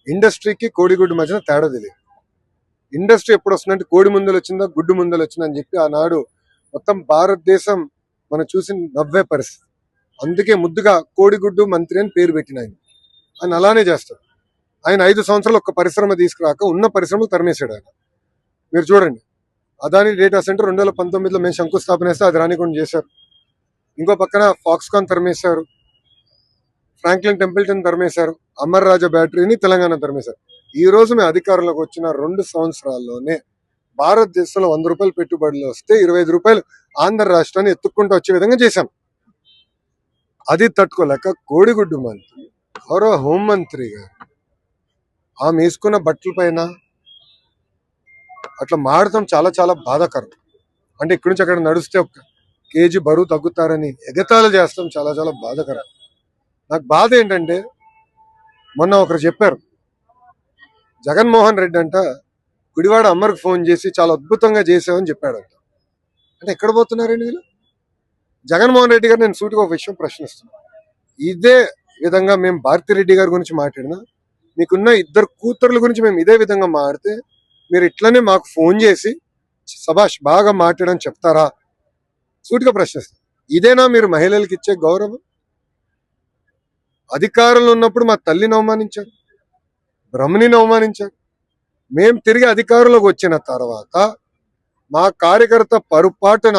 ఇండస్ట్రీకి కోడిగుడ్డు మధ్యన తేడా తెలియదు. ఇండస్ట్రీ ఎప్పుడు వస్తుందంటే కోడి ముందలు వచ్చిందా గుడ్డు ముందలు వచ్చిందా అని చెప్పి ఆనాడు మొత్తం భారతదేశం మనం చూసి నవ్వే పరిస్థితి. అందుకే ముద్దుగా కోడిగుడ్డు మంత్రి అని పేరు పెట్టిన ఆయన అలానే చేస్తాడు. ఆయన 5 సంవత్సరాలు ఒక్క పరిశ్రమ తీసుకురాక ఉన్న పరిశ్రమలు తరిమేశాడు ఆయన. మీరు చూడండి, అదాని డేటా సెంటర్ 2019లో మేము శంకుస్థాపన చేస్తే అది రానికుండా చేశారు. ఇంకో పక్కన ఫాక్స్కాన్ తరిమేశారు, ఫ్రాంక్లిన్ టెంపుల్టన్ తరిమేశారు, అమర్ రాజా బ్యాటరీని తెలంగాణ తరిమేశారు. ఈ రోజు మేము అధికారంలోకి వచ్చిన 2 సంవత్సరాల్లోనే భారతదేశంలో 100 రూపాయలు పెట్టుబడులు వస్తే 25 రూపాయలు ఆంధ్ర రాష్ట్రాన్ని ఎత్తుక్కుంటూ వచ్చే విధంగా చేశాం. అది తట్టుకోలేక కోడిగుడ్డు మంత్రి గౌరవ హోంమంత్రి గారు ఆమె వేసుకున్న బట్టల పైన అట్లా మాడటం చాలా చాలా బాధాకరం. అంటే ఇక్కడి నుంచి అక్కడ నడిస్తే 1 కేజీ బరువు తగ్గుతారని ఎగతాళి చేస్తాం చాలా చాలా బాధాకరం. నాకు బాధ ఏంటంటే మొన్న ఒకరు చెప్పారు, జగన్మోహన్ రెడ్డి అంట గుడివాడ అమ్మర్కి ఫోన్ చేసి చాలా అద్భుతంగా చేసావని చెప్పాడంట. అంటే ఎక్కడ పోతున్నారండి వీళ్ళు? జగన్మోహన్ రెడ్డి గారు నేను సూటిగా ఒక విషయం ప్రశ్నిస్తున్నాను. ఇదే విధంగా మేము భారతిరెడ్డి గారి గురించి మాట్లాడినా, మీకున్న 2 కూతుర్ల గురించి మేము ఇదే విధంగా మాట్లాడితే మీరు ఇట్లనే మాకు ఫోన్ చేసి సభాష్ బాగా మాట్లాడని చెప్తారా? సూటిగా ప్రశ్నిస్తాం. ఇదేనా మీరు మహిళలకు ఇచ్చే గౌరవం? అధికారంలో ఉన్నప్పుడు మా తల్లిని అవమానించారు, బ్రహ్మణిని అవమానించారు. మేము తిరిగి అధికారంలోకి వచ్చిన తర్వాత మా కార్యకర్త పొరపాటున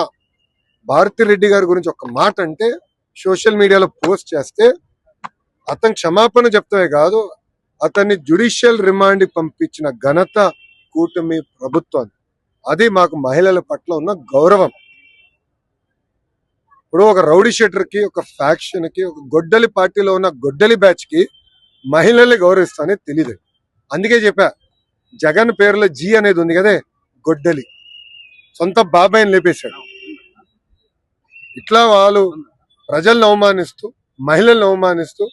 భారతిరెడ్డి గారి గురించి ఒక మాట అంటే సోషల్ మీడియాలో పోస్ట్ చేస్తే అతను క్షమాపణ చెప్తామే కాదు, అతన్ని జ్యుడిషియల్ రిమాండ్కి పంపించిన ఘనత కూటమి ప్రభుత్వం. అది మాకు మహిళల పట్ల ఉన్న గౌరవం. ఇప్పుడు ఒక రౌడీ షీటర్కి, ఒక ఫ్యాక్షన్కి, ఒక గొడ్డలి పార్టీలో ఉన్న గొడ్డలి బ్యాచ్కి మహిళల్ని గౌరవిస్తానే తెలియదు. అందుకే చెప్పా, జగన్ పేరులో జీ అనేది ఉంది కదే, గొడ్డలి సొంత బాబాయిని లేపేశాడు. ఇట్లా వాళ్ళు ప్రజలను అవమానిస్తూ, మహిళలను అవమానిస్తూ,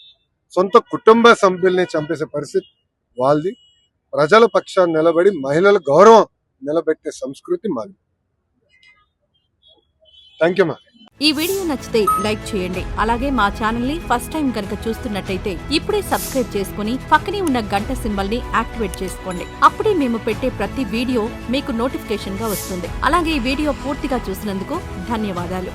సొంత కుటుంబ సభ్యుల్ని చంపేసే పరిస్థితి వాళ్ళది. ప్రజల పక్షాన్ని నిలబడి మహిళల గౌరవం నిలబెట్టే సంస్కృతి మాది. థ్యాంక్ యూ మా. ఈ వీడియో నచ్చితే లైక్ చేయండి. అలాగే మా ఛానల్ ని ఫస్ట్ టైం కనుక చూస్తున్నట్టయితే ఇప్పుడే సబ్స్క్రైబ్ చేసుకుని పక్కనే ఉన్న గంట సింబల్ ని యాక్టివేట్ చేసుకోండి. అప్పుడే మేము పెట్టే ప్రతి వీడియో మీకు నోటిఫికేషన్ గా వస్తుంది. అలాగే ఈ వీడియో పూర్తిగా చూసినందుకు ధన్యవాదాలు.